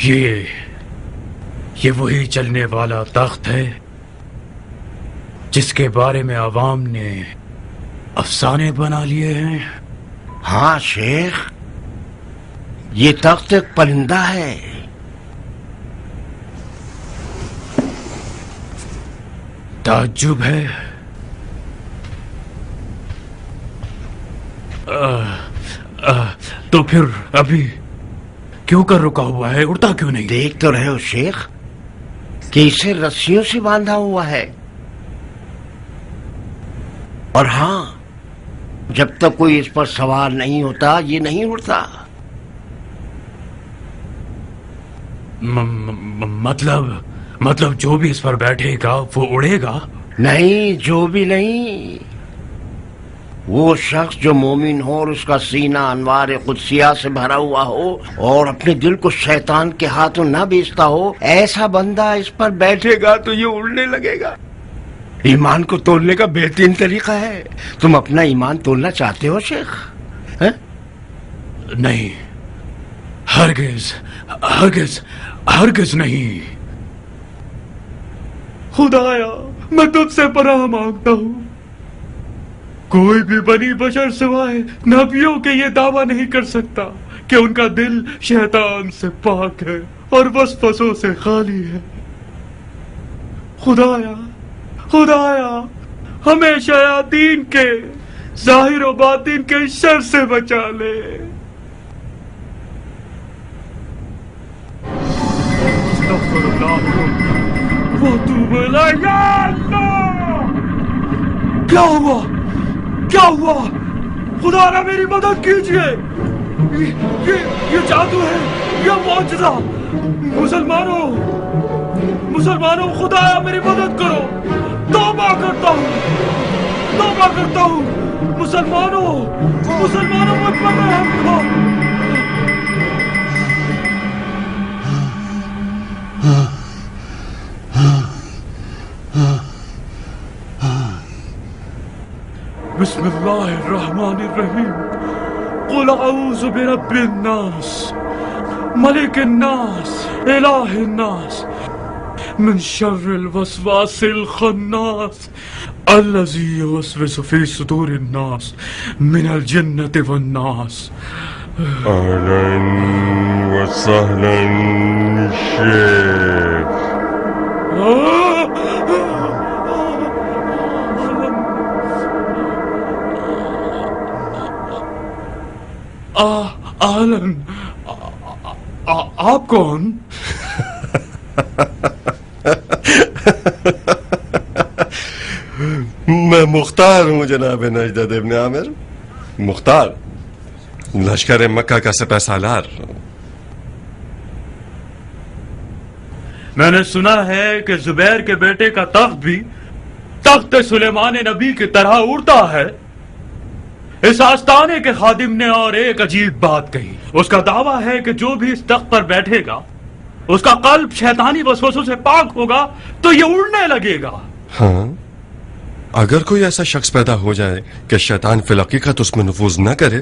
یہ وہی چلنے والا تخت ہے جس کے بارے میں عوام نے افسانے بنا لیے ہیں؟ ہاں شیخ، یہ تخت ایک پرندہ ہے۔ تعجب ہے۔ تو پھر ابھی کیوں کر رکا ہوا ہے؟ اڑتا کیوں نہیں؟ دیکھ تو رہے ہو شیخ کہ اسے رسیوں سے باندھا ہوا ہے، اور ہاں، جب تک کوئی اس پر سوار نہیں ہوتا یہ نہیں اڑتا۔ مطلب جو بھی اس پر بیٹھے گا وہ اڑے گا؟ نہیں، جو بھی نہیں، وہ شخص جو مومن ہو اور اس کا سینہ انوار قدسیہ سے بھرا ہوا ہو اور اپنے دل کو شیطان کے ہاتھوں نہ بیچتا ہو، ایسا بندہ اس پر بیٹھے گا تو یہ اڑنے لگے گا۔ ایمان کو تولنے کا بہترین طریقہ ہے۔ تم اپنا ایمان تولنا چاہتے ہو شیخ؟ نہیں، ہرگز ہرگز ہرگز نہیں۔ خدایا، میں تجھ سے پناہ مانگتا ہوں، کوئی بھی بنی بشر سوائے نبیوں کے یہ دعویٰ نہیں کر سکتا کہ ان کا دل شیطان سے پاک ہے اور وسوسوں سے خالی ہے۔ خدایا ہمیں شیاطین کے ظاہر و باطن کے شر سے بچا لے۔ استغفر اللہ واتوب الیہ۔ یا اللہ! کیا ہوا؟ خدا را میری مدد کیجئے، یہ جادو ہے، یہ معجزہ۔ مسلمانوں خدایا میری مدد کرو، توبہ کرتا ہوں۔ مسلمانوں مجھ پر رحم کرو۔ بسم اللہ الرحمن الرحیم۔ قل اعوذ برب الناس ملک الناس الہ الناس من شر الوسواس الخناس الذی یوسوس فی صدور الناس من الجنة والناس۔ اہلا وسہلا شیخ۔ اہلن، آپ کون؟ میں مختار ہوں جناب نجدت ابن عامر، مختار، لشکر مکہ کا سپہ سالار۔ میں نے سنا ہے کہ زبیر کے بیٹے کا تخت بھی تخت سلیمان نبی کی طرح اڑتا ہے۔ اس آستانے کے خادم نے اور ایک عجیب بات کہی۔ اس کا دعویٰ ہے کہ جو بھی اس تخت پر بیٹھے گا اس کا قلب شیطانی وسوسوں سے پاک ہوگا تو یہ اڑنے لگے گا۔ ہاں، اگر کوئی ایسا شخص پیدا ہو جائے کہ شیطان فی الحقیقت اس میں نفوذ نہ کرے،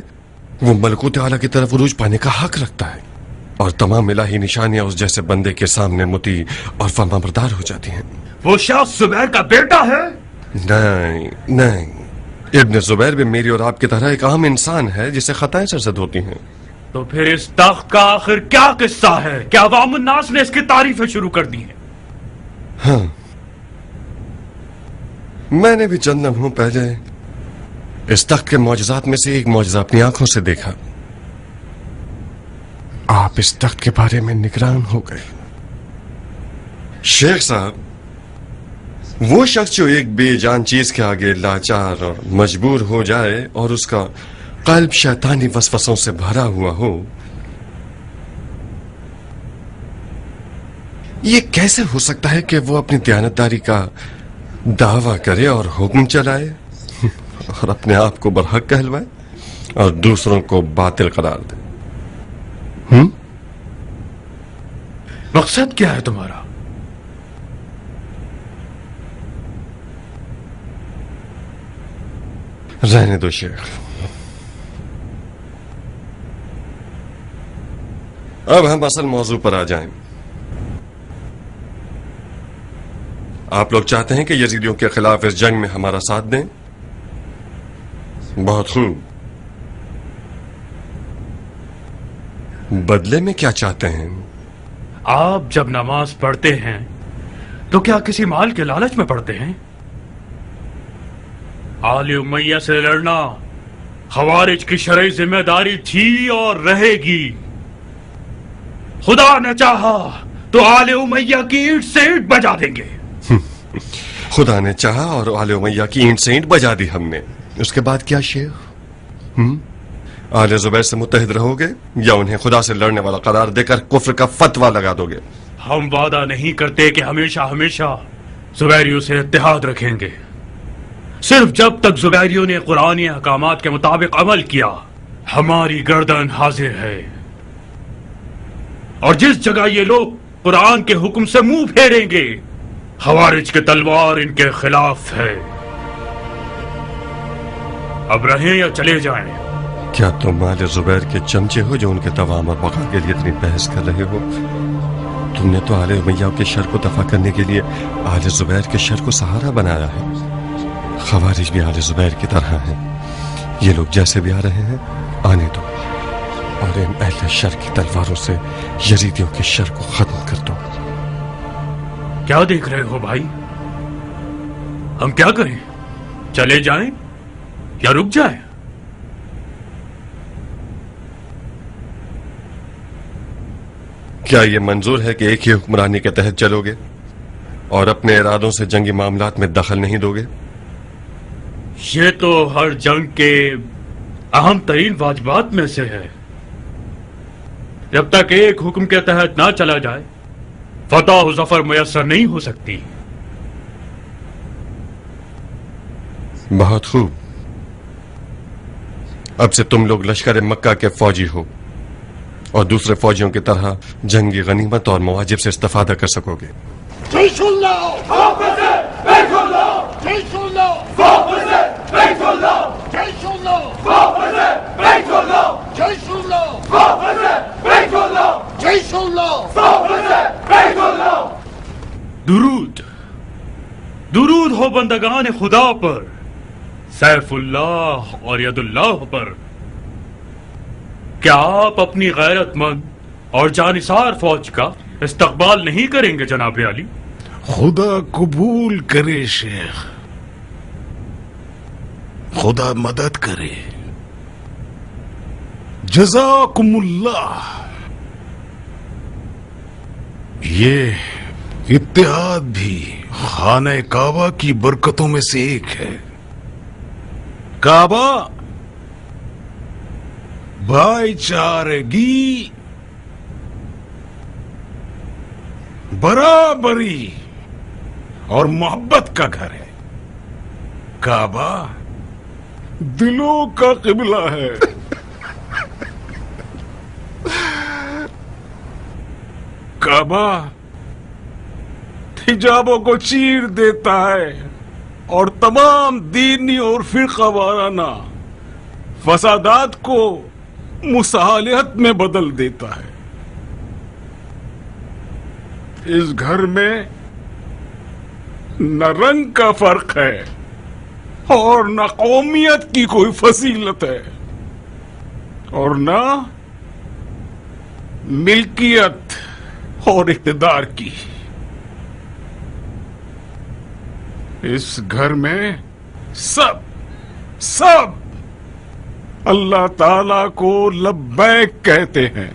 وہ ملکوت اعلیٰ کی طرف عروج پانے کا حق رکھتا ہے، اور تمام الہی نشانیاں اس جیسے بندے کے سامنے مطیع اور فرمانبردار ہو جاتی ہیں۔ وہ شخص زبیر کا بیٹا ہے؟ نہیں، ابن زبیر بھی میری اور آپ کی طرح ایک عام انسان ہے جسے خطائیں سرزد ہوتی ہیں۔ تو پھر اس تخت کا آخر کیا قصہ ہے؟ کیا عوام الناس نے اس کی تعریفیں شروع کر دی ہیں؟ ہاں، میں نے بھی چند لمحوں پہلے اس تخت کے معجزات میں سے ایک معجزہ اپنی آنکھوں سے دیکھا۔ آپ اس تخت کے بارے میں نگران ہو گئے۔ شیخ صاحب، وہ شخص جو ایک بے جان چیز کے آگے لاچار اور مجبور ہو جائے اور اس کا قلب شیطانی وسوسوں سے بھرا ہوا ہو، یہ کیسے ہو سکتا ہے کہ وہ اپنی دیانتداری کا دعویٰ کرے اور حکم چلائے اور اپنے آپ کو برحق کہلوائے اور دوسروں کو باطل قرار دے؟ مقصد کیا ہے تمہارا؟ رہنے دو شیخ، اب ہم اصل موضوع پر آ جائیں. آپ لوگ چاہتے ہیں کہ یزیدیوں کے خلاف اس جنگ میں ہمارا ساتھ دیں؟ بہت خوب. بدلے میں کیا چاہتے ہیں؟ آپ جب نماز پڑھتے ہیں تو کیا کسی مال کے لالچ میں پڑھتے ہیں؟ آل امیہ سے لڑنا خوارج کی شرعی ذمہ داری تھی اور رہے گی. خدا نے چاہا تو آل امیہ کی اینٹ سے اینٹ بجا دیں گے. خدا نے چاہا اور آل امیہ کی اینٹ سے اینٹ بجا دی ہم نے. اس کے بعد کیا شیخ؟ آل زبیر سے متحد رہو گے یا انہیں خدا سے لڑنے والا قرار دے کر کفر کا فتویٰ لگا دو گے؟ ہم وعدہ نہیں کرتے کہ ہمیشہ ہمیشہ زبیریوں سے اتحاد رکھیں گے. صرف جب تک زبیریوں نے قرآنی احکامات کے مطابق عمل کیا ہماری گردن حاضر ہے. اور جس جگہ یہ لوگ قرآن کے حکم سے منہ پھیریں گے خوارج کی تلوار ان کے خلاف ہے. اب رہیں یا چلے جائیں؟ کیا تم آل زبیر کے چمچے ہو جو ان کے توام اور بقا کے لیے اتنی بحث کر رہے ہو؟ تم نے تو آل امیہ کے شر کو دفع کرنے کے لیے آل زبیر کے شر کو سہارا بنایا ہے. خوارج بھی آل زبیر کی طرح ہیں. یہ لوگ جیسے بھی آ رہے ہیں آنے دو اور ان اہل شر کی تلواروں سے یزیدیوں کے شر کو ختم کر دو. کیا دیکھ رہے ہو بھائی؟ ہم کیا کریں؟ چلے جائیں یا رک جائیں؟ کیا یہ منظور ہے کہ ایک ہی حکمرانی کے تحت چلو گے اور اپنے ارادوں سے جنگی معاملات میں دخل نہیں دو گے؟ یہ تو ہر جنگ کے اہم ترین واجبات میں سے ہے. جب تک ایک حکم کے تحت نہ چلا جائے فتح و ظفر میسر نہیں ہو سکتی. بہت خوب. اب سے تم لوگ لشکر مکہ کے فوجی ہو اور دوسرے فوجیوں کی طرح جنگی غنیمت اور مواجب سے استفادہ کر سکو گے. جيش الله حافظ بيت الله جيش الله حافظ بيت الله جيش الله حافظ بيت الله جيش الله حافظ بيت الله جيش الله حافظ بيت الله. درود درود ہو بندگان خدا پر، سیف اللہ اور ید اللہ پر. کیا آپ اپنی غیرت مند اور جانثار فوج کا استقبال نہیں کریں گے جناب علی؟ خدا قبول کرے شیخ، خدا مدد کرے. جزاکم اللہ. یہ اتحاد بھی خانہ کعبہ کی برکتوں میں سے ایک ہے. کعبہ بھائی چارگی، برابری اور محبت کا گھر ہے. کعبہ دلوں کا قبلہ ہے. کعبہ حجابوں کو چیر دیتا ہے اور تمام دینی اور فرقہ وارانہ فسادات کو مصالحت میں بدل دیتا ہے. اس گھر میں نہ رنگ کا فرق ہے اور نہ قومیت کی کوئی فضیلت ہے اور نہ ملکیت اور اقتدار کی. اس گھر میں سب اللہ تعالی کو لبیک کہتے ہیں.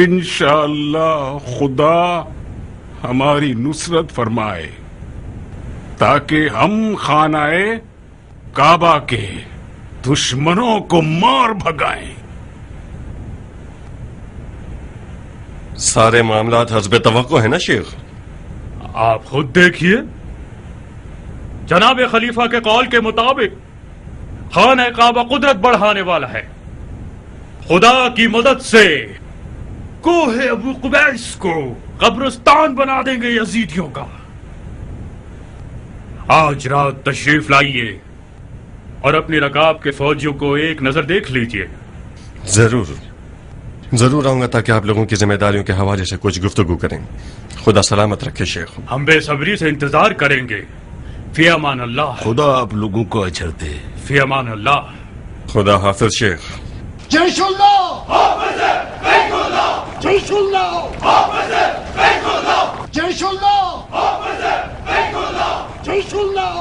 انشاءاللہ خدا ہماری نصرت فرمائے تاکہ ہم خانہ کعبہ کے دشمنوں کو مار بھگائیں. سارے معاملات حسب توقع ہے نا شیخ؟ آپ خود دیکھیے، جناب خلیفہ کے قول کے مطابق خانہ کعبہ قدرت بڑھانے والا ہے. خدا کی مدد سے کوہ ابو قبیس کو قبرستان بنا دیں گے یزیدیوں کا. آج رات تشریف لائیے اور اپنی رکاب کے فوجیوں کو ایک نظر دیکھ لیجئے. जरूर जरूर आऊंगा ताकि आप लोगों की जिम्मेदारियों के हवाले से कुछ गुफ्तगू करें। खुदा सलामत रखे शेख। हम बेसब्री से इंतजार करेंगे। फी अमान अल्लाह। खुदा आप लोगों को अजर दे। फी अमान अल्लाह। खुदा हाफिज शेख। जयशुल्लाह जयशुल्लाह जयशुल्लाह जयशुल्लाह।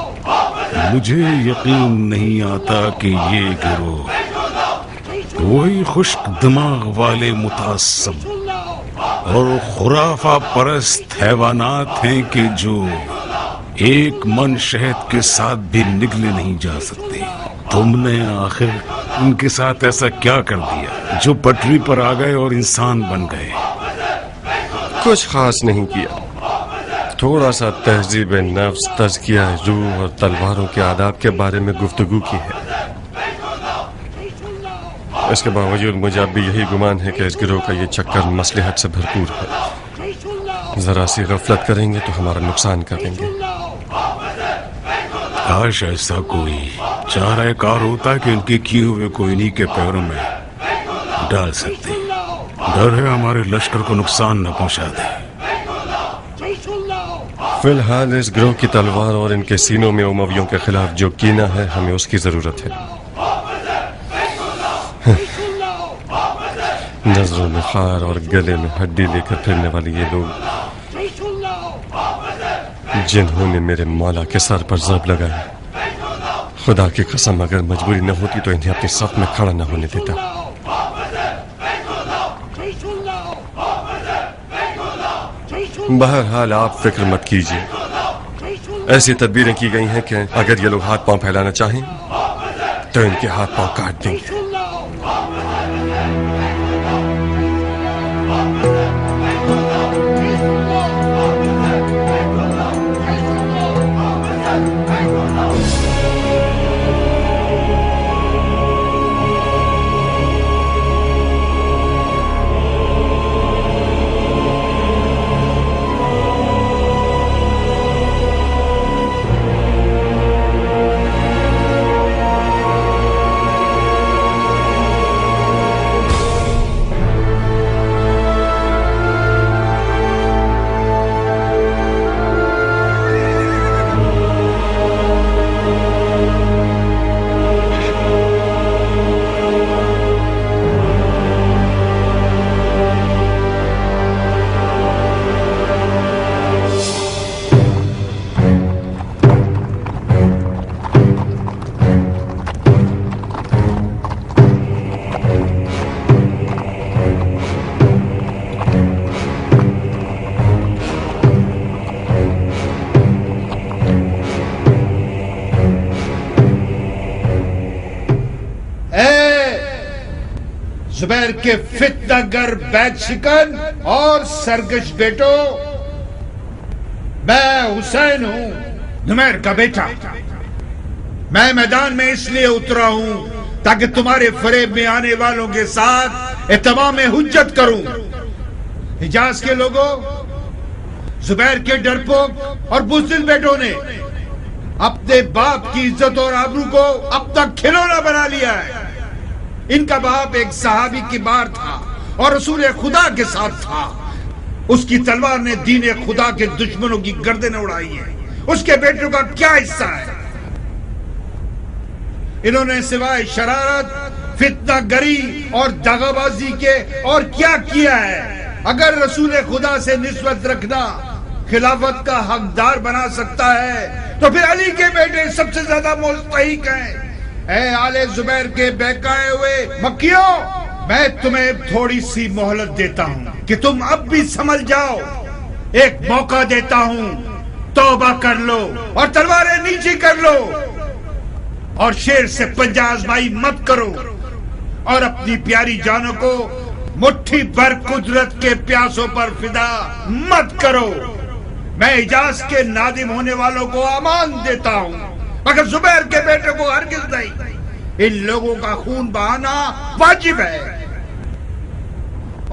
मुझे यकीन नहीं आता कि ये गिरोह वही खुश्क दिमाग वाले मुतासब और खुराफा परस्त हैवानात हैं कि जो एक मन शहद के साथ भी निगले नहीं जा सकते। तुमने आखिर उनके साथ ऐसा क्या कर दिया जो पटरी पर आ गए और इंसान बन गए? कुछ खास नहीं किया, थोड़ा सा तहजीब नफ्स, तज़किया रूह और तलवारों के आदाब के बारे में गुफ्तगू की है। इसके बावजूद मुझे अब भी यही गुमान है कि इस गिरोह का ये चक्कर मसलहत से भरपूर है। जरा सी गफलत करेंगे तो हमारा नुकसान कर देंगे। काश ऐसा कोई चारा कार होता कि उनके किए हुए को इन्हीं के पैरों में डाल सकते। डर है हमारे लश्कर को नुकसान न पहुंचा दे। फिलहाल इस गिरोह की तलवार और इनके सीनों में उमवियों के खिलाफ जो कीना है, हमें उसकी जरूरत है। नजरों में खार और गले में हड्डी लेकर फिरने वाले ये लोग जिन्होंने मेरे मौला के सर पर ज़र्ब लगाया, खुदा की कसम अगर मजबूरी न होती तो इन्हें अपनी सफ में खड़ा न होने देता। बहरहाल आप फिक्र मत कीजिए, ऐसी तदबीरें की गई हैं कि अगर ये लोग हाथ पांव फैलाना चाहें तो इनके हाथ पांव काट देंगे। जुबैर के फितनागर बैग शिकन और सरगश बेटो, मैं हुसैन हूं, नुमैर का बेटा। मैं मैदान में इसलिए उतरा हूं ताकि तुम्हारे फरेब में आने वालों के साथ इत्माम हुज्जत करूं। हिजाज के लोगों, जुबैर के डरपोक और बुज़दिल बेटों ने अपने बाप की इज्जत और आबरू को अपना खिलौना बना लिया है। इनका बाप एक सहाबी की बार था और रसूल खुदा के साथ था। उसकी तलवार ने दीन खुदा के दुश्मनों की गर्दनें उड़ाई है। उसके बेटों का क्या हिस्सा है? इन्होंने सिवाय शरारत, फितनागरी और दगाबाजी के और क्या किया है? अगर रसूल खुदा से निस्बत रखना खिलाफत का हकदार बना सकता है तो फिर अली के बेटे सबसे ज्यादा मुस्तहिक हैं। ऐ आले जुबैर के बहकाए हुए मक्कियों, मैं तुम्हें थोड़ी सी मोहलत देता हूं कि तुम अब भी समझ जाओ। एक मौका देता हूं, तौबा कर लो और तलवारें नीचे कर लो और शेर से पंजा आजमाई मत करो और अपनी प्यारी जानों को मुट्ठी भर कुदरत के प्यासों पर फिदा मत करो। मैं इजाज के नादिम होने वालों को अमान देता हूं, मगर जुबैर के बेटे को हरगिज़ नहीं। इन लोगों का खून बहाना वाजिब है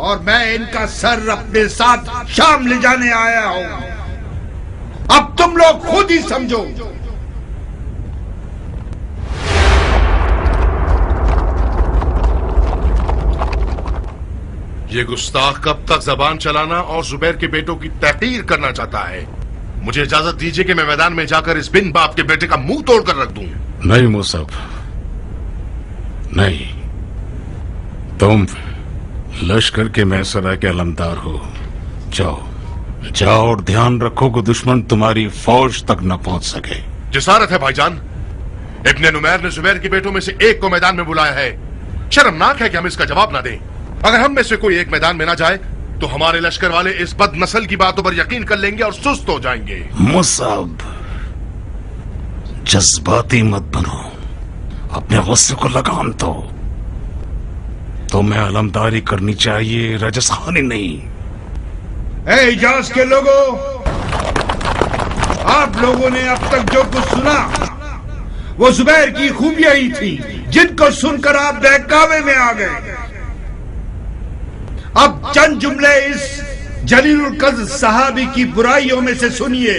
और मैं इनका सर अपने साथ शाम ले जाने आया हूं। अब तुम लोग खुद ही समझो। یہ گستاخ کب تک زبان چلانا اور زبیر کے بیٹوں کی تحقیر کرنا چاہتا ہے؟ مجھے اجازت دیجیے کہ میں میدان میں جا کر اس بن باپ کے بیٹے کا منہ توڑ کر رکھ دوں. نہیں مصعب، نہیں. تم لشکر کے محسرہ کے علمدار ہو. جاؤ جاؤ اور دھیان رکھو کہ دشمن تمہاری فوج تک نہ پہنچ سکے. جسارت ہے بھائی جان. ابن نمیر نے زبیر کے بیٹوں میں سے ایک کو میدان میں بلایا ہے. شرمناک ہے کہ ہم اس کا جواب نہ دیں. اگر ہم میں سے کوئی ایک میدان میں نہ جائے تو ہمارے لشکر والے اس بد نسل کی باتوں پر یقین کر لیں گے اور سست ہو جائیں گے. مصعب، جذباتی مت بنو، اپنے غصے کو لگام دو. تمہیں علمداری کرنی چاہیے، رجس خانی نہیں. اے حجاز کے لوگوں، آپ لوگوں نے اب تک جو کچھ سنا وہ زبیر کی خوبیاں ہی تھی جن کو سن کر آپ بہکاوے میں آ گئے. اب چند جملے اس جلیل القدر صحابی کی برائیوں میں سے سنیے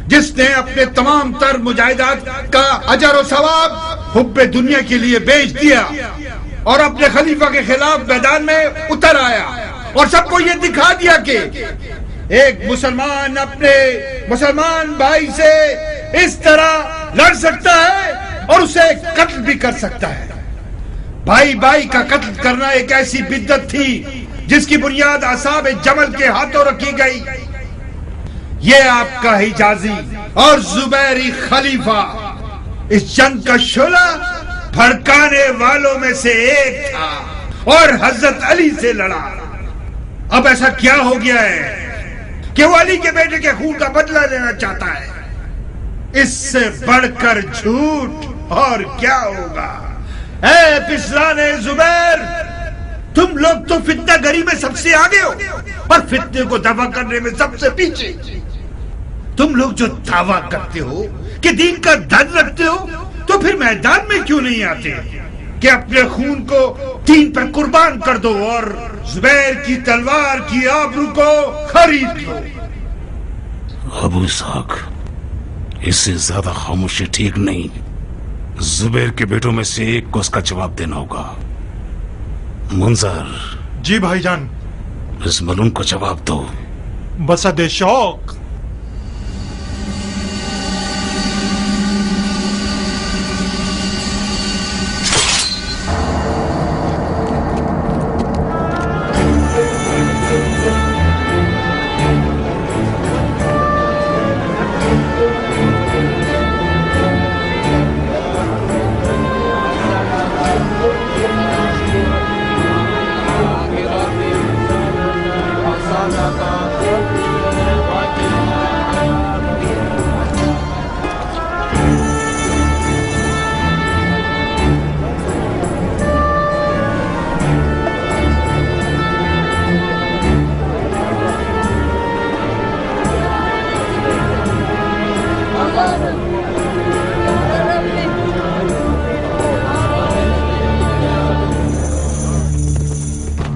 جس نے اپنے تمام تر مجاہدات کا اجر و ثواب حب دنیا کے لیے بیچ دیا اور اپنے خلیفہ کے خلاف میدان میں اتر آیا اور سب کو یہ دکھا دیا کہ ایک مسلمان اپنے مسلمان بھائی سے اس طرح لڑ سکتا ہے اور اسے قتل بھی کر سکتا ہے. بھائی بھائی کا قتل کرنا ایک ایسی بدعت تھی جس کی بنیاد اصحاب جمل کے ہاتھوں رکھی گئی. یہ آپ کا حجازی اور زبیری خلیفہ اس جنگ کا شعلہ بھڑکانے والوں میں سے ایک تھا اور حضرت علی سے لڑا. اب ایسا کیا ہو گیا ہے کہ وہ علی کے بیٹے کے خون کا بدلہ لینا چاہتا ہے؟ اس سے بڑھ کر جھوٹ اور کیا ہوگا؟ اے پسران زبیر، تم لوگ تو فتنہ گری میں سب سے آگے ہو اور فتنے کو دفع کرنے میں سب سے پیچھے. تم لوگ جو دعویٰ کرتے ہو کہ دین کا درد رکھتے ہو تو پھر میدان میں کیوں نہیں آتے کہ اپنے خون کو دین پر قربان کر دو اور زبیر کی تلوار کی آبرو کو خرید لو؟ ابو اسحاق، اس سے زیادہ خاموشی ٹھیک نہیں. زبیر کے بیٹوں میں سے ایک کو اس کا جواب دینا ہوگا. منظر، جی بھائی جان. اس ملون کو جواب دو. بسد شوق.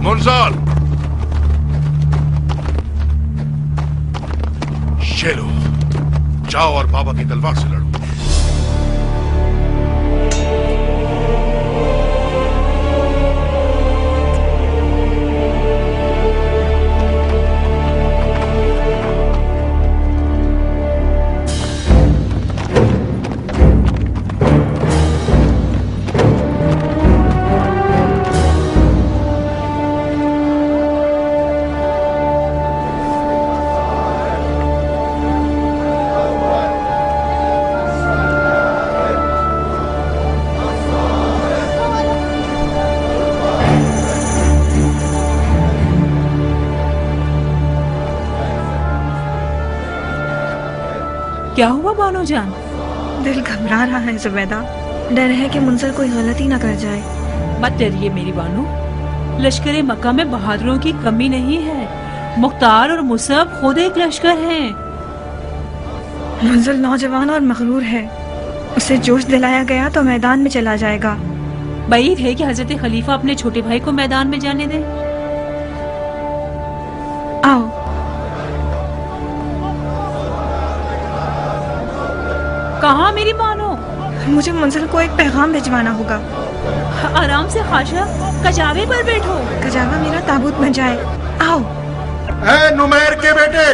منزل، شیرو، جاؤ اور بابا کی تلوار سے لڑو. کیا ہوا بانو جان؟ دل گھبرا رہا ہے زبیدہ. ڈر ہے کہ منظر کوئی غلطی نہ کر جائے. مت ڈریے میری بانو، لشکر مکہ میں بہادروں کی کمی نہیں ہے. مختار اور مصعب خود ایک لشکر ہیں. منظر نوجوان اور مغرور ہے، اسے جوش دلایا گیا تو میدان میں چلا جائے گا. بعید ہے کہ حضرت خلیفہ اپنے چھوٹے بھائی کو میدان میں جانے دیں. آؤ. کہاں میری بانو؟ मुझे मुंजिल को एक पैगाम भिजवाना होगा। आराम से खाशा, कजावे पर बैठो। कजावा मेरा ताबूत बन जाए। आओ। ए नुमैर के बेटे,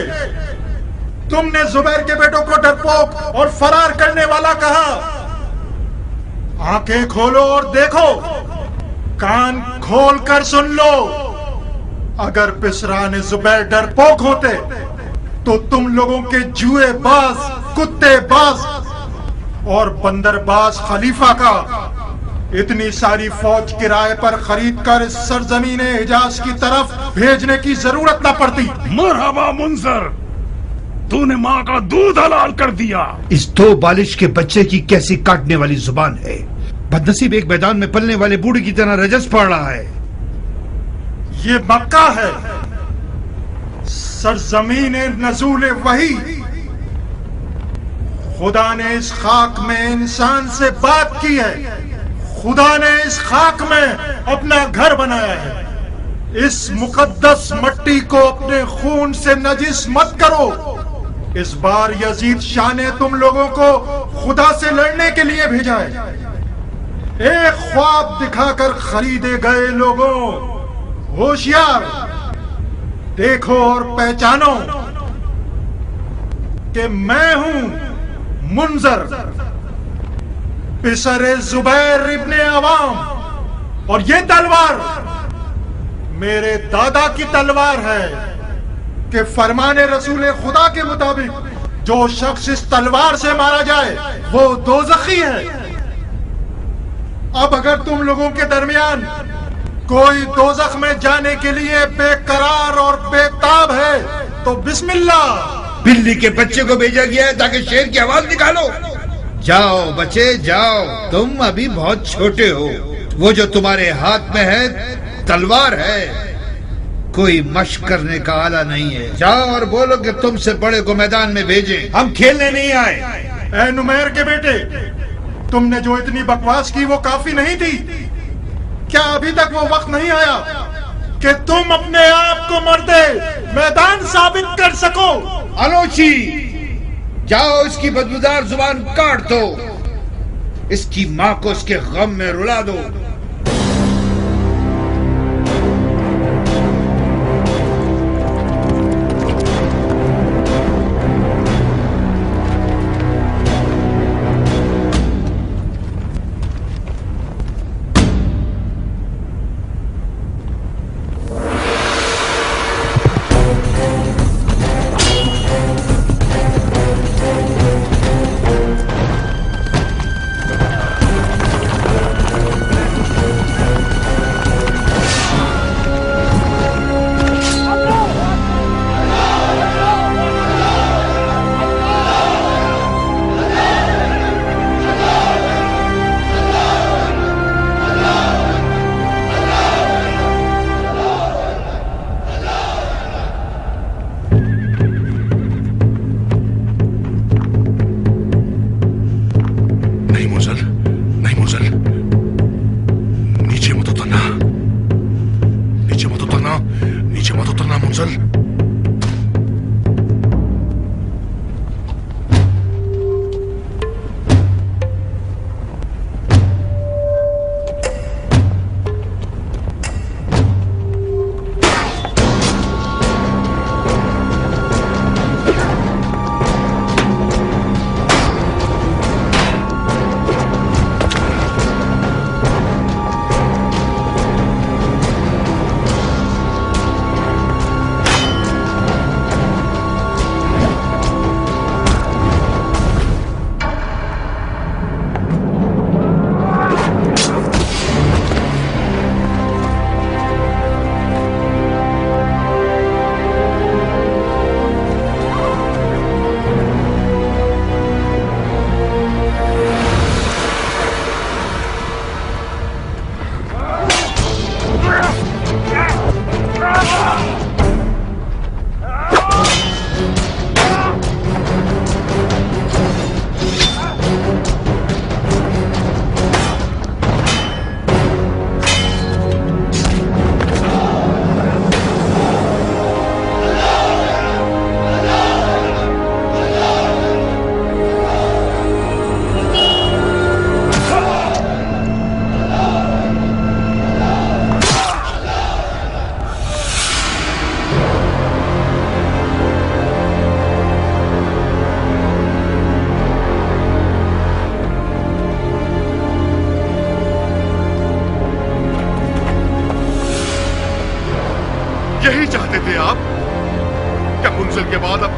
तुमने जुबैर के बेटों को डरपोक और फरार करने वाला कहा। आंखें खोलो और देखो, कान खोल कर सुन लो। अगर पिसराने जुबैर डरपोक होते तो तुम लोगों के जुए बाज, कुत्ते बाज और बंदरबाज खलीफा का इतनी सारी फौज किराए पर खरीद कर इस सरजमीन हिजाज की तरफ भेजने की जरूरत न पड़ती। मरहबा मुंजर, तूने माँ का दूध हलाल कर दिया। इस 2 बालिश के बच्चे की कैसी काटने वाली जुबान है। बदनसीब एक मैदान में पलने वाले बूढ़े की तरह रजस पड़ रहा है। ये मक्का है, सरजमीन नजूल वही। खुदा ने इस खाक में इंसान से बात की है। खुदा ने इस खाक में अपना घर बनाया है। इस मुकद्दस मट्टी को अपने खून से नजिस मत करो। इस बार यजीद शाह ने तुम लोगों को खुदा से लड़ने के लिए भेजा है। एक ख्वाब दिखाकर खरीदे गए लोगों, होशियार, देखो और पहचानो कि मैं हूं मुंजर, पिसरे जुबैर इब्ने अवाम। और ये तलवार मेरे दादा की तलवार है कि फरमाने रसूल खुदा के मुताबिक जो शख्स इस तलवार से मारा जाए वो दोज़खी है। अब अगर तुम लोगों के दरमियान कोई दोज़ख में जाने के लिए बेकरार और बेताब है तो बिस्मिल्लाह। बिल्ली के बच्चे को भेजा गया है ताकि शेर की आवाज निकालो। जाओ बच्चे जाओ, तुम अभी बहुत छोटे हो। वो जो तुम्हारे हाथ में है तलवार है, कोई मशक करने का आला नहीं है। जाओ और बोलो कि तुमसे बड़े को मैदान में भेजें, हम खेलने नहीं आए। ए नुमैर के बेटे, तुमने जो इतनी बकवास की वो काफी नहीं थी? क्या अभी तक वो वक्त नहीं आया कि तुम अपने आप को मर्दे मैदान साबित कर सको? अलोची, जाओ इसकी बदबूदार जुबान काट दो। इसकी माँ को इसके गम में रुला दो।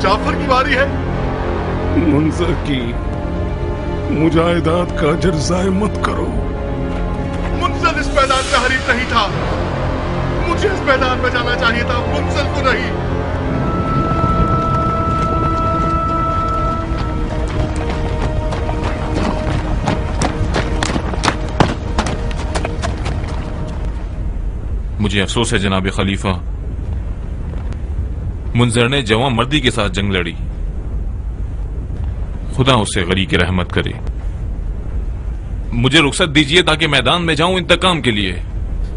जाफर की बारी है। मुंजर की मुजाहिदात का अजर ज़ाय मत करो। मुंजर इस मैदान का हरीफ नहीं था, मुझे इस मैदान में जाना चाहिए था, मुंजर को नहीं। मुझे अफसोस है जनाब खलीफा, मुंजर ने जवां मर्दी के साथ जंग लड़ी। खुदा उसे गरी की रहमत करे। मुझे रुखसत दीजिए ताकि मैदान में जाऊं इंतकाम के लिए।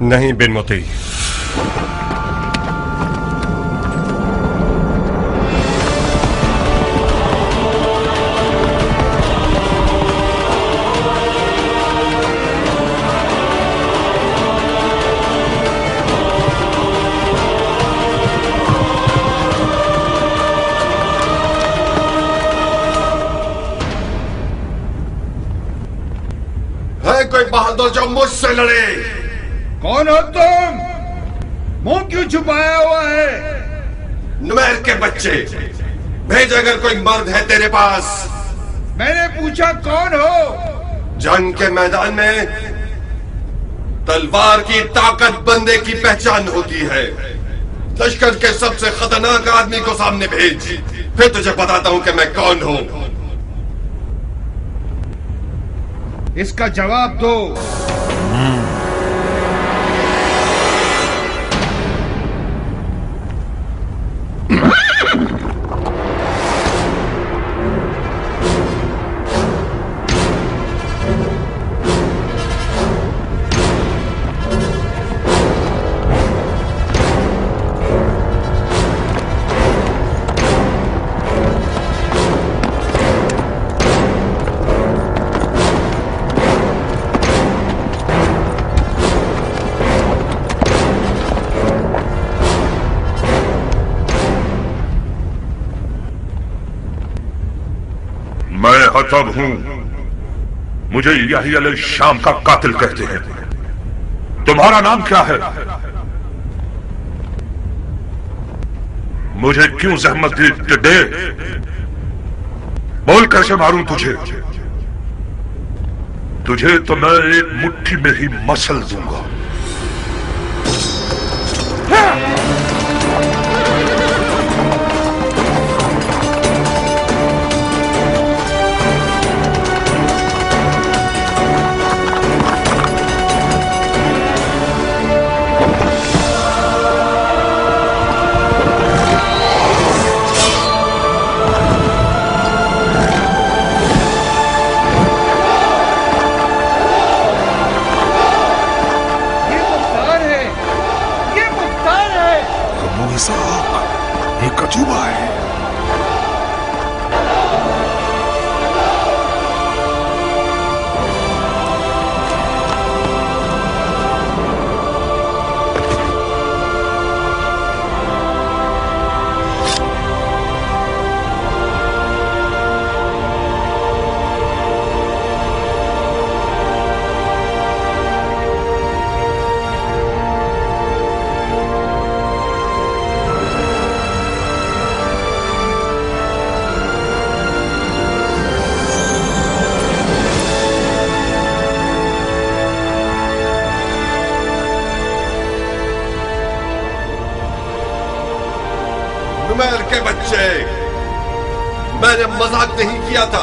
नहीं बिन मोती, कोई बहादुर जो मुझसे लड़े। कौन हो तुम? मुंह क्यों छुपाया हुआ है? नुमैर के बच्चे, भेज अगर कोई मर्द है तेरे पास। मैंने पूछा कौन हो? जंग के मैदान में तलवार की ताकत बंदे की पहचान होती है। लश्कर के सबसे खतरनाक आदमी को सामने भेज, फिर तुझे बताता हूं कि मैं कौन हूं। इसका जवाब दो। मैं हतब हूं, मुझे यही अल शाम का कातिल कहते हैं। तुम्हारा नाम क्या है? मुझे क्यों जहमत दी टिड्डे? बोल कैसे मारूं तुझे? तुझे तो मैं एक मुट्ठी में ही मसल दूंगा। एक अजूबा है। नुमैर के बच्चे, मैंने मजाक नहीं किया था।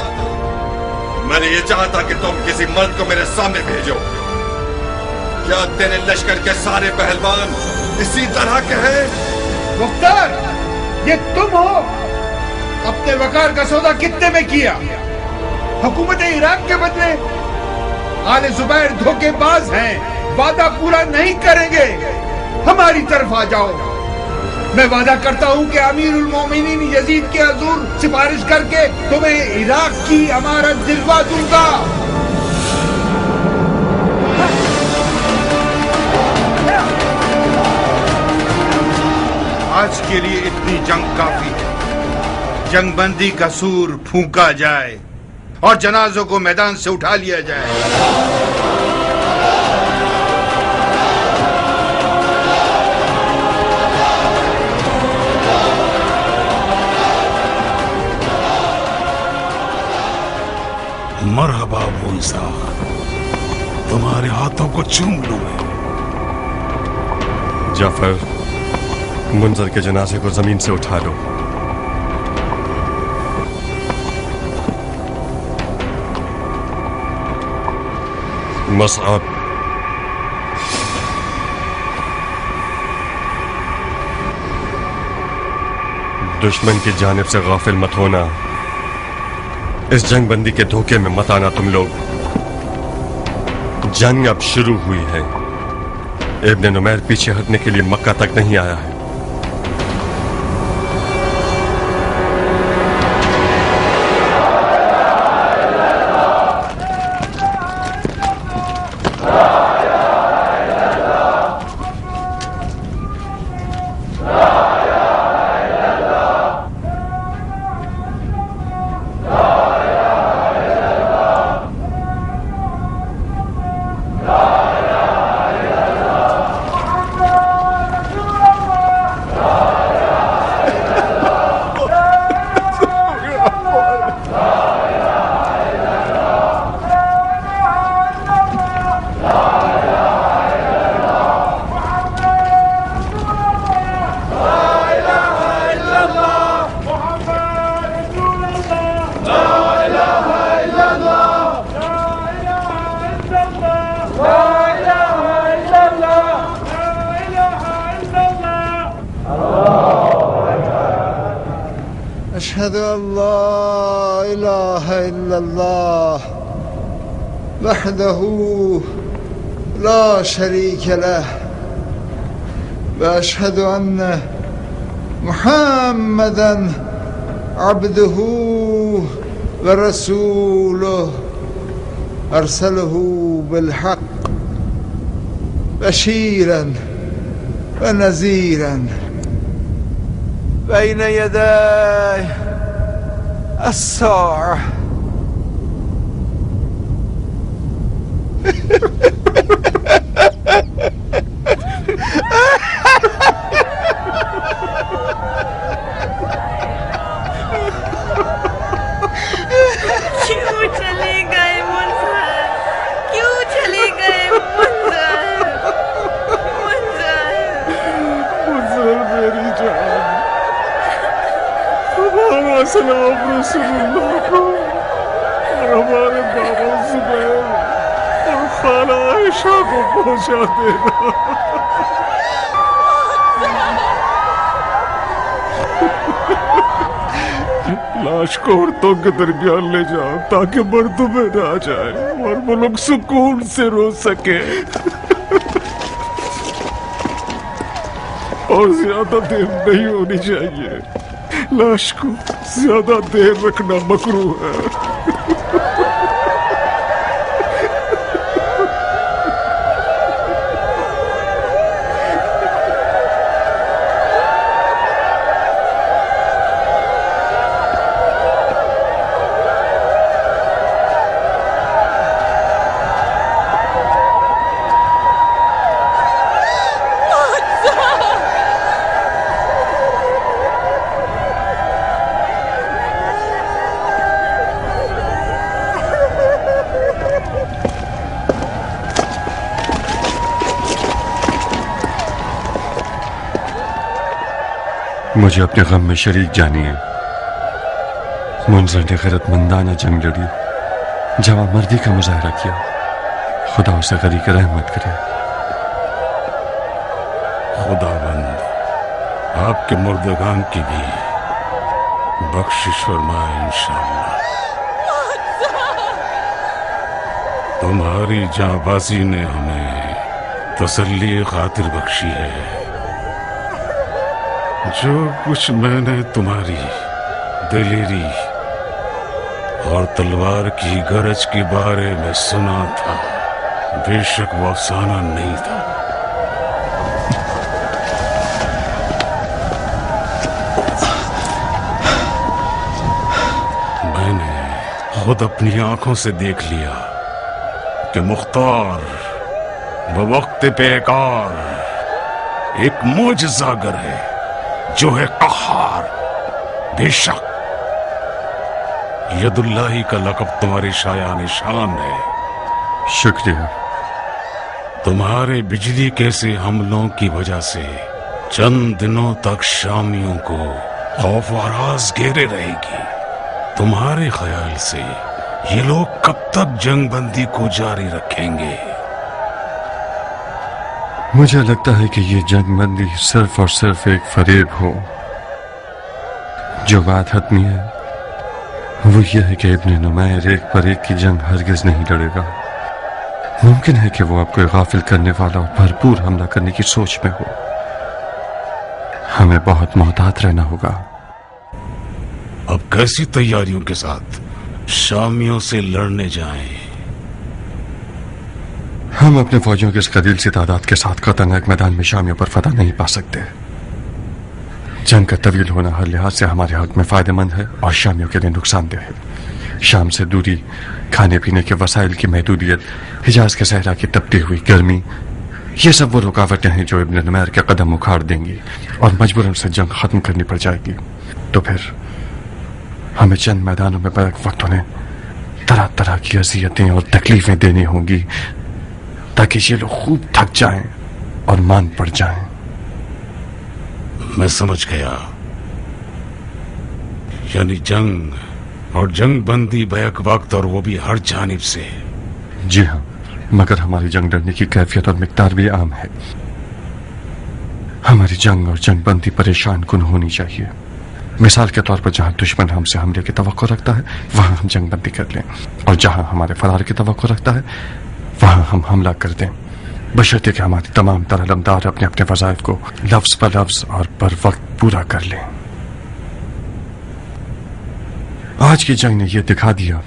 मैंने ये चाहा था कि तुम किसी मर्द को मेरे सामने भेजो। क्या तेरे लश्कर के सारे पहलवान इसी तरह के हैं? मुख्तार, ये तुम हो? अपने वकार का सौदा कितने में किया? हुकूमत इराक के बदले? आले जुबैर धोखेबाज हैं, वादा पूरा नहीं करेंगे। हमारी तरफ आ जाओ। मैं वादा करता हूं कि अमीरुल मोमिनीन यजीद के हुजूर सिफारिश करके तुम्हें इराक की अमारत दिलवा दूंगा। आज के लिए इतनी जंग काफी है। जंगबंदी का सूर फूंका जाए और जनाजों को मैदान से उठा लिया जाए। मरहबा मूसा, तुम्हारे हाथों को चूम लूं मैं। जाफर, मुंजर के जनाजे को जमीन से उठा लो। मसअब, दुश्मन की जानिब से गाफिल मत होना। इस जंग बंदी के धोखे में मत आना तुम लोग। जंग अब शुरू हुई है। इब्न नुमैर पीछे हटने के लिए मक्का तक नहीं आया है। أشهد أن لا إله إلا الله وحده لا شريك له وأشهد أن محمدا عبده ورسوله أرسله بالحق بشيرا ونذيرا بين يدي الساعة. क्यों चले गए मुंजर? क्यों चले गए मुंजर? मुंजर मेरी जान, हमारा सलाम रसूलुल्लाह को और हमारे बाबा जुबैर और खाला आयशा को पहुंचा देना। लाश को औरतों के दरमियान ले जाओ ताकि मर्दों में ना आ जाए और वो लोग सुकून से रो सके। और ज्यादा देर नहीं होनी चाहिए। लाश को ज्यादा देर रखना मकरूह है। मुझे अपने गम में शरीक जानिए। मुंजर ने गैरतमंदाना जंग लड़ी, जवां मर्दी का मुजाहरा किया। खुदा उसे गरीक रहमत करे। खुदाबंद आपके मुर्दगान की भी बख्शिश फरमाए इंशाअल्लाह। तुम्हारी जांबाजी ने हमें तसल्ली खातिर बख्शी है। जो कुछ मैंने तुम्हारी दिलेरी और तलवार की गरज के बारे में सुना था, बेशक वो अफसाना नहीं था। मैंने खुद अपनी आंखों से देख लिया कि मुख्तार बवक्त पेकार एक मोजज़ागर है जो है कहार। बेशक यदुल्लाही का लक़ब तुम्हारी शायान शान है। शुक्रिया। तुम्हारे बिजली के से हमलों की वजह से चंद दिनों तक शामियों को खौफ और राज घेरे रहेगी। तुम्हारे ख्याल से ये लोग कब तक जंगबंदी को जारी रखेंगे? मुझे लगता है कि ये जंगबंदी सिर्फ और सिर्फ एक फरेब हो। जो बात हतमी है वो ये है कि इब्न नुमैर एक पर एक की जंग हरगिज नहीं लड़ेगा। मुमकिन है कि वो अब कोई गाफिल करने वाला और भरपूर हमला करने की सोच में हो। हमें बहुत मोहतात रहना होगा। अब कैसी तैयारियों के साथ शामियों से लड़ने जाएं? हम अपने फौजियों की इस कदील सी तादाद के साथ खतरनाक मैदान में शामियों पर फतह नहीं पा सकते। जंग का तवील होना हर लिहाज से हमारे हक में फायदेमंद है और शामियों के लिए नुकसानदेह है। शाम से दूरी, खाने पीने के वसाइल की महदूदियत, हिजाज के सहरा की तपती हुई गर्मी, ये सब वो रुकावटें हैं जो इब्न नुमैर के कदम उखाड़ देंगी और मजबूरन से जंग खत्म करनी पड़ जाएगी। तो फिर हमें चंद मैदानों में बैक वक्त उन्हें तरह तरह की अजियतें और तकलीफें देनी होंगी ताकि ये लोग खूब थक जाएं और मान पड़ जाएं। मैं समझ गया। यानी जंग और जंग बंदी बैक वक्त और वो भी हर जानिब से। जी हाँ, मगर हमारी जंग लड़ने की कैफियत और मिकदार भी आम है। हमारी जंग और जंग बंदी परेशान कुन होनी चाहिए। मिसाल के तौर पर जहां दुश्मन हमसे हमले की तवक्को रखता है वहां हम जंग बंदी कर लें, और जहां हमारे फरार की तवक्को रखता है वहां हम हमला कर दें, बशर्ते कि हमारी तमाम तरलमदार अपने अपने वज़ाइफ को लफ्ज पर लफ्ज और पर वक्त पूरा कर लें। आज की जंग ने यह दिखा दिया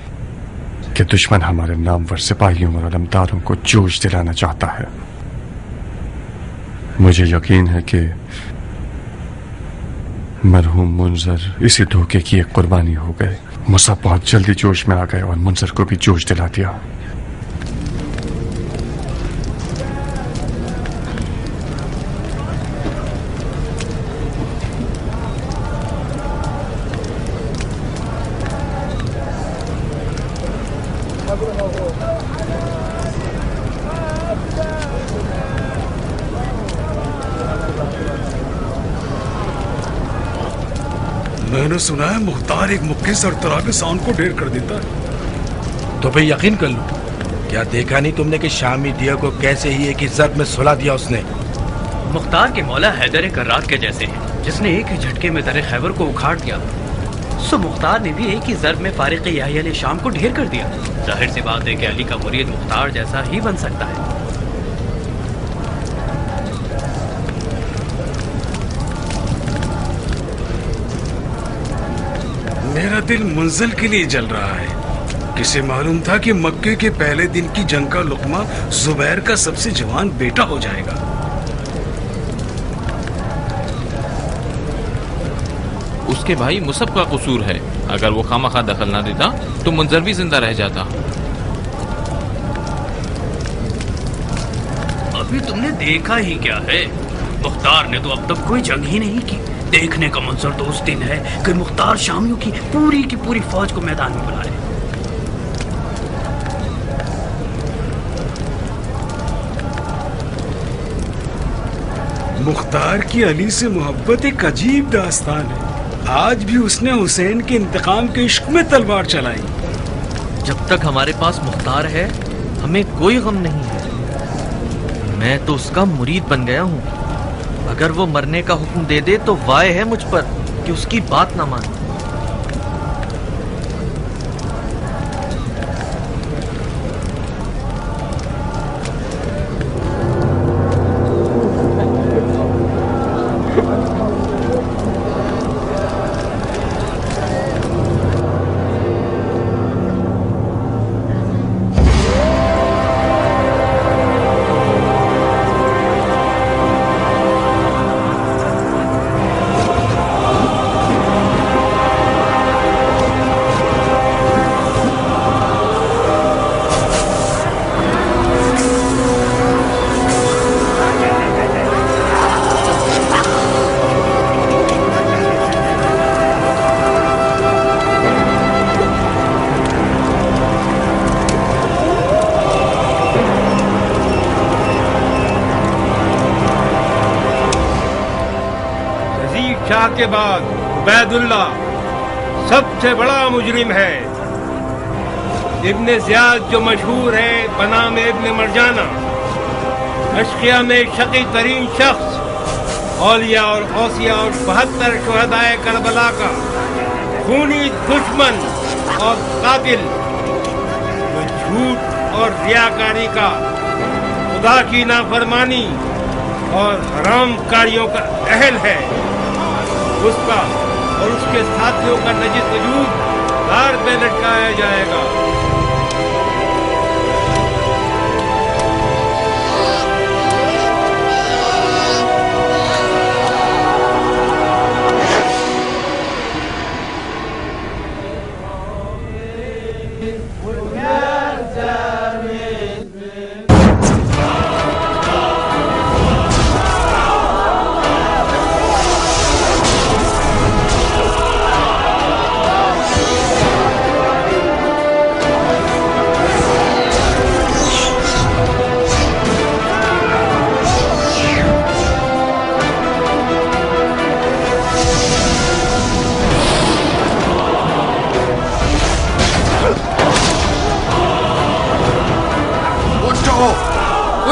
कि दुश्मन हमारे नामवर सिपाहियों और अलमदारों को जोश दिलाना चाहता है। मुझे यकीन है कि मरहूम मुंजर इसी धोखे की एक कुर्बानी हो गए। मुसब बहुत जल्दी जोश में आ गए और मुंजर को भी जोश दिला दिया। मैंने सुना है मुख्तार एक मुक्के सरतरा के सांड को ढेर कर देता है। तो भाई यकीन कर लो, क्या देखा नहीं तुमने कि शामी दिया को कैसे ही एक ही ज़र्ब में सुला दिया उसने। मुख्तार के मौला हैदर कर्रार के जैसे हैं, जिसने एक ही झटके में दर खैबर को उखाड़ दिया। सो मुख्तार ने भी एक ही ज़र्ब में फारिक याहिया शाम को ढेर कर दिया। जाहिर सी बात है कि अली का मुरीद मुख्तार जैसा ही बन सकता है। मेरा दिल मुंजल के लिए जल रहा है। किसे मालूम था कि मक्के के पहले दिन की जंग का लुकमा जुबैर का सबसे जवान बेटा हो जाएगा। उसके भाई मुसब का कसूर है। अगर वो खामखा दखल ना देता तो मुंजर भी जिंदा रह जाता। अभी तुमने देखा ही क्या है? मुख्तार ने तो अब तक कोई जंग ही नहीं की। देखने का मंजर तो उस दिन है कि मुख्तार शामियों की पूरी फौज को मैदान में बुलाए। मुख्तार की अली से मोहब्बत एक अजीब दास्तान है। आज भी उसने हुसैन के इंतकाम के इश्क में तलवार चलाई। जब तक हमारे पास मुख्तार है हमें कोई गम नहीं है। मैं तो उसका मुरीद बन गया हूँ। अगर वो मरने का हुक्म दे दे तो वाय है मुझ पर कि उसकी बात ना माने। अब्दुल्लाह के बाद उबैदुल्लाह सबसे बड़ा मुजरिम है। इब्ने ज़ियाद जो मशहूर है बनाम इब्ने मरजाना, अशकिया में शकी तरीन शख्स, औलिया और औसिया और 72 शुहदाए करबला का खूनी दुश्मन और कातिल, जो झूठ और रियाकारी का, खुदा की नाफरमानी और हरामकारियों का अहल है, उसका और उसके साथियों का नजिस वजूद तार पे लटकाया जाएगा।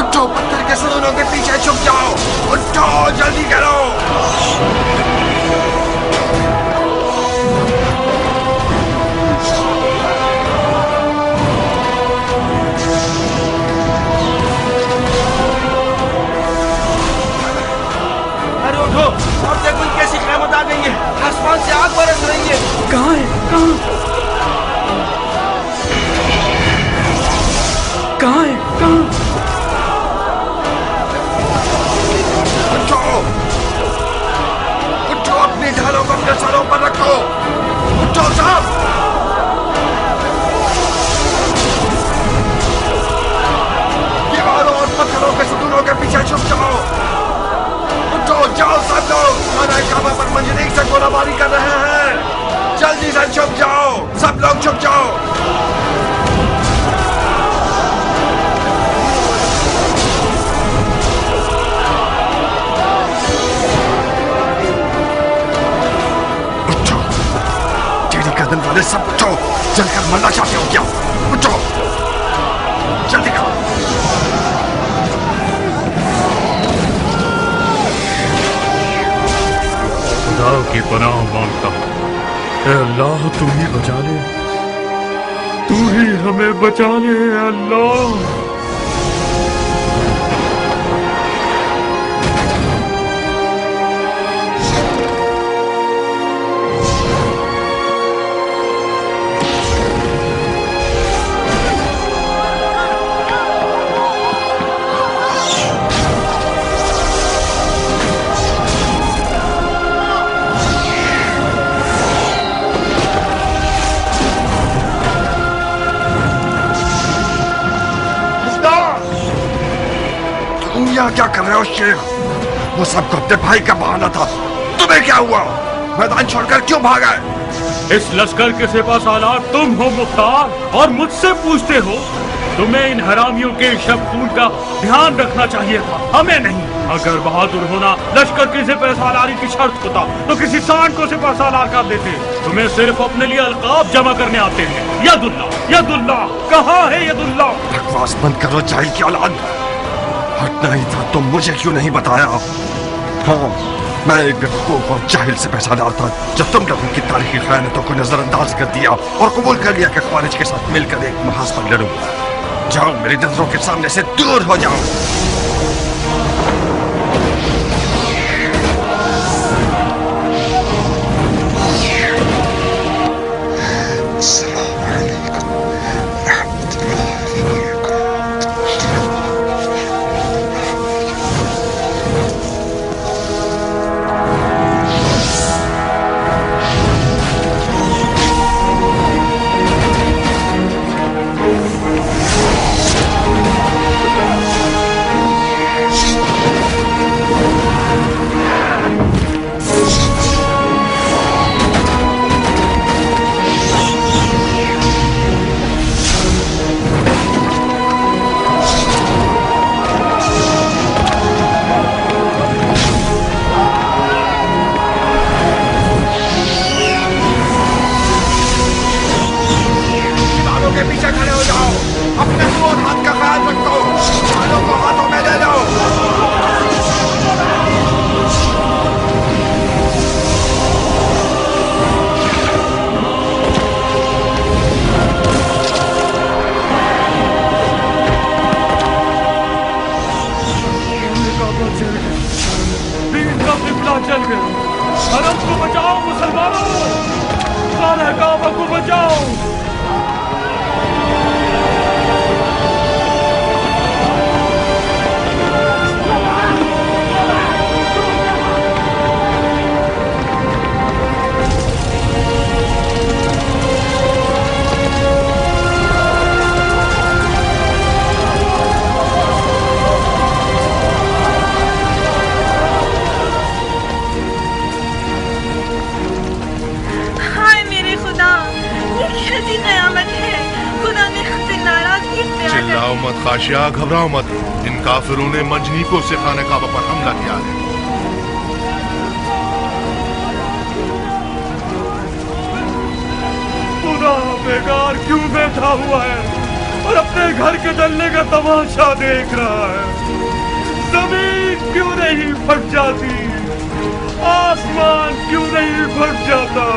उठो, पत्थर के सदनों के पीछे छुप जाओ। उठो, जल्दी करो। अरे उठो, और देखो कैसी क़यामत आ गई है, आसमान से आग बरस रही है। कहाँ है? कहाँ है? कहाँ? उठो, अपनी ढालों को अपने सरों पर रखो। उठो साहब। दीवारों और पत्थरों के सतूनों के पीछे छुप जाओ। उठो, जाओ सब लोग, खाना काबा पर मंजरीक से गोलाबारी कर रहे हैं। जल्दी से छुप जाओ, सब लोग छुप जाओ। कदम वाले सब उठो, जलकर मरना चाहते हो क्या? उठो, जल्दी करो। खुदा की पनाह मांगता हूँ, ऐ अल्लाह तू ही बचा ले, तू ही हमें बचा ले अल्लाह। क्या कर रहे हो शेख? वो सबको अपने भाई का बहाना था। तुम्हें क्या हुआ? मैदान छोड़कर क्यों भागा? इस लश्कर के सिपाहसालार तुम हो मुख्तार, और मुझसे पूछते हो? तुम्हें इन हरामियों के शब खून का ध्यान रखना चाहिए था, हमें नहीं। अगर बहादुर होना लश्कर की सिपाहसालारी की शर्त होता तो किसी सांड को सिपाहसालार कर देते। तुम्हें सिर्फ अपने लिए अलकाब जमा करने आते हैं। यदुल्ला, यदुल्ला, कहाँ है यदुल्ला? बकवास बंद करो जाहिल की औलाद। हटना ही था तो मुझे क्यों नहीं बताया? हाँ, मैं एक बेवकूफ और जाहिल से पैसादार था जो तुम लोगों की तारीखी खयानतों को नजरअंदाज कर दिया और कबूल कर लिया कि ख्वारिज के साथ मिलकर एक महाज पर लड़ूं। जाओ, मेरी नजरों के सामने से दूर हो जाओ। دیواروں کے پیچھے کھڑے ہو جاؤ. اپنے منہ اور ہاتھ کا خیال رکھو. بالوں کو ہاتھوں میں لے لو. چل گئے. حرم کو بچاؤ مسلمانوں. خانہ کعبہ کو بچاؤ. چلاؤ مت خاشیا، گھبراؤ مت. ان کافروں نے منجنیکوں سے خانہ کعبہ پر حملہ کیا ہے. خدا بیکار کیوں بیٹھا ہوا ہے اور اپنے گھر کے جلنے کا تماشا دیکھ رہا ہے؟ زمین کیوں نہیں پھٹ جاتی؟ آسمان کیوں نہیں پھٹ جاتا؟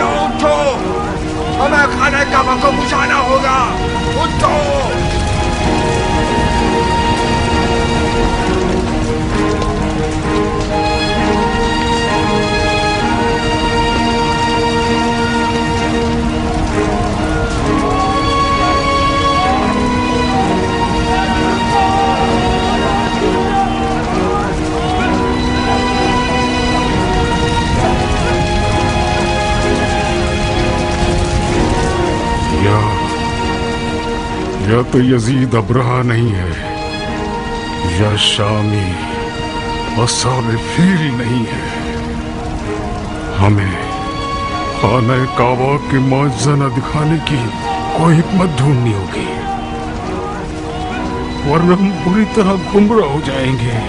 اٹھو، ہمیں خانہ کعبہ کو بجھانا ہوگا. اٹھو. یا تو یزید ابرہہ نہیں ہے، یا شامی اصارفیل نہیں ہے. ہمیں خانہ کعبہ کے معجزہ نہ دکھانے کی کوئی حکمت ڈھونڈنی ہوگی، ورنہ ہم بری طرح گمراہ ہو جائیں گے.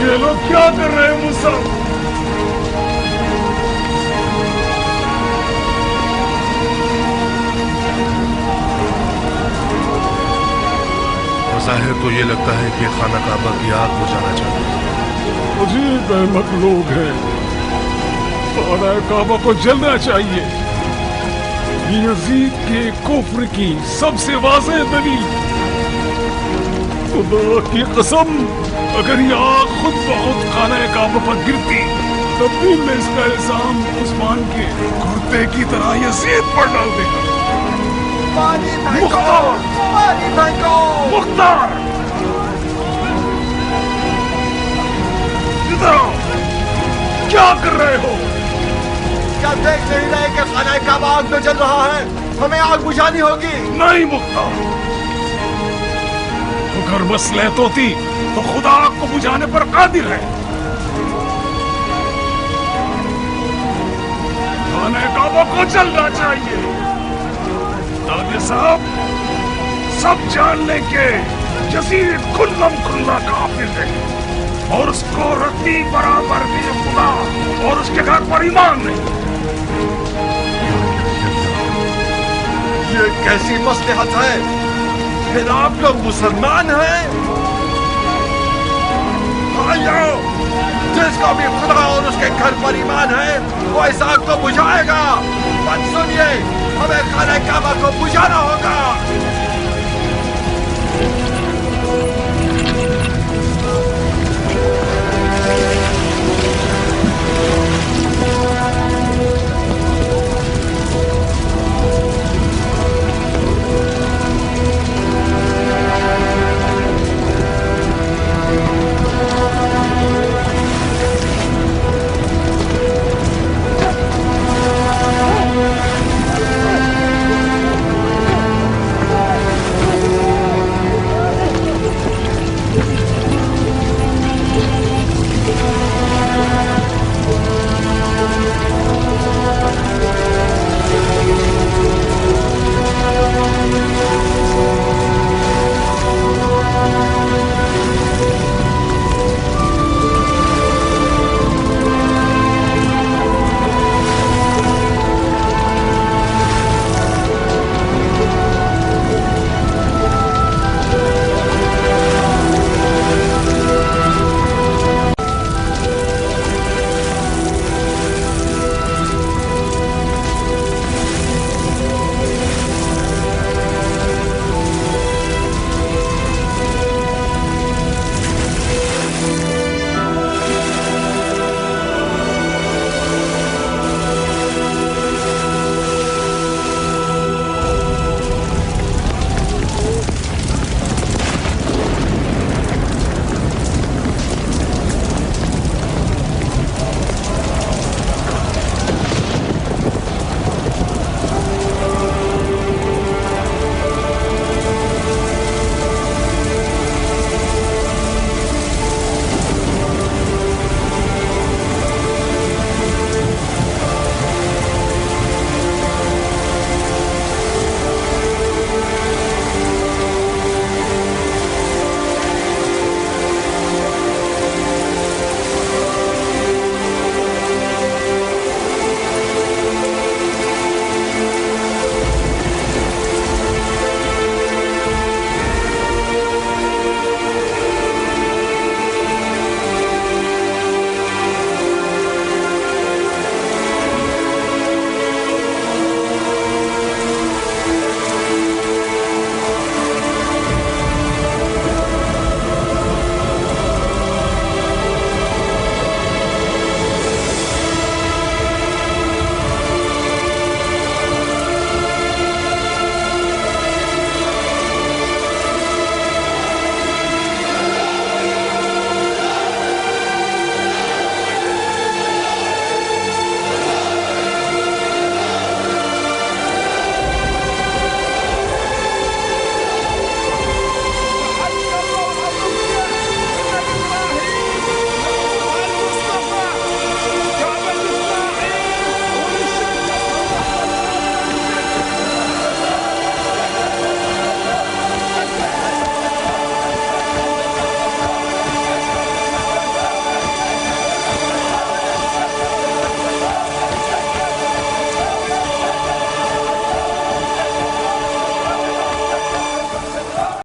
یہ لوگ کیا کر رہے ہیں مصعب؟ ظاہر تو یہ لگتا ہے کہ خانہ کعبہ کی آگ بجھانا چاہتے ہیں. عجیب احمق لوگ ہیں. خانہ کعبہ کو جلنا چاہیے. یزید کے کفر کی سب سے واضح دلیل. خدا کی قسم، اگر یہ آگ خود بخود خانہ کعبہ پر گرتی تب بھی میں اس کا الزام عثمان کے کرتے کی طرح یزید پر ڈال دے گا. مختار! مختار! ادھر آؤ. کیا کر رہے ہو؟ کیا دیکھ نہیں رہے کہ خانہ کعبہ آگ میں جل رہا ہے؟ ہمیں آگ بجھانی ہوگی. نہیں مختار، اگر مصلحت ہوتی تو خدا آگ کو بجھانے پر قادر ہے. خانہ کعبہ کو جلنا چاہیے تاکہ صاحب سب جان لیں کہ یزید کھلم کھلا کافر ہے اور اس کو رتی برابر بھی خدا اور اس کے گھر پر ایمان نہیں. یہ کیسی مصلحت ہے؟ پھر آپ لوگ مسلمان ہیں؟ جس کا بھی خدا اور اس کے گھر پر ایمان ہے وہ اس آگ کو بجھائے گا.